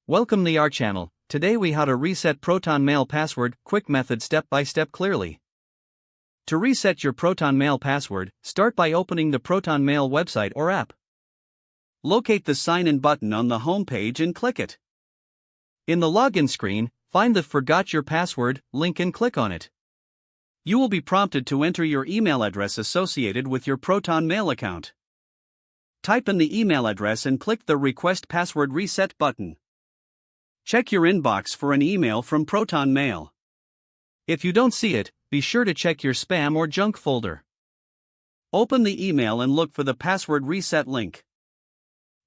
Welcome to our channel. Today we how to reset Proton Mail password, quick method step by step clearly. To reset your Proton Mail password, start by opening the Proton Mail website or app. Locate the sign in button on the home page and click it. In the login screen, find the Forgot Your Password link and click on it. You will be prompted to enter your email address associated with your Proton Mail account. Type in the email address and click the Request Password Reset button. Check your inbox for an email from Proton Mail. If you don't see it, be sure to check your spam or junk folder. Open the email and look for the password reset link.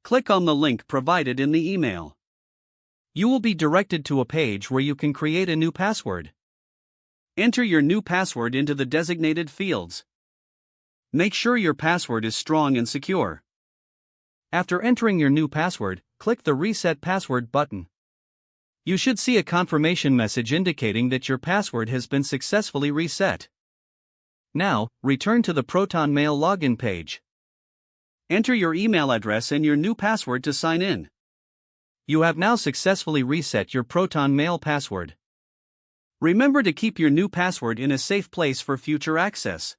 Click on the link provided in the email. You will be directed to a page where you can create a new password. Enter your new password into the designated fields. Make sure your password is strong and secure. After entering your new password, click the Reset Password button. You should see a confirmation message indicating that your password has been successfully reset. Now, return to the Proton Mail login page. Enter your email address and your new password to sign in. You have now successfully reset your Proton Mail password. Remember to keep your new password in a safe place for future access.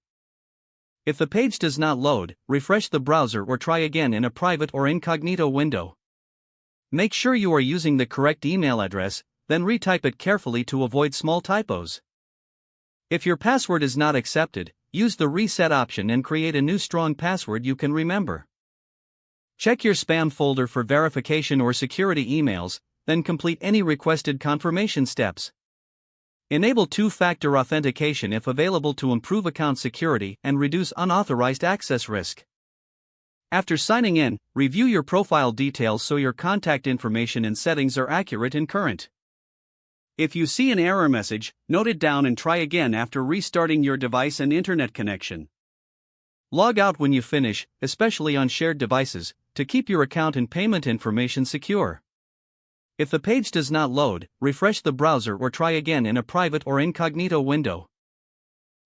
If the page does not load, refresh the browser or try again in a private or incognito window. Make sure you are using the correct email address, then retype it carefully to avoid small typos. If your password is not accepted, use the reset option and create a new strong password you can remember. Check your spam folder for verification or security emails, then complete any requested confirmation steps. Enable two-factor authentication if available to improve account security and reduce unauthorized access risk. After signing in, review your profile details so your contact information and settings are accurate and current. If you see an error message, note it down and try again after restarting your device and internet connection. Log out when you finish, especially on shared devices, to keep your account and payment information secure. If the page does not load, refresh the browser or try again in a private or incognito window.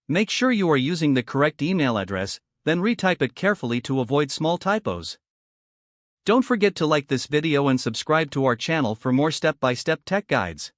Make sure you are using the correct email address, then retype it carefully to avoid small typos. Don't forget to like this video and subscribe to our channel for more step-by-step tech guides.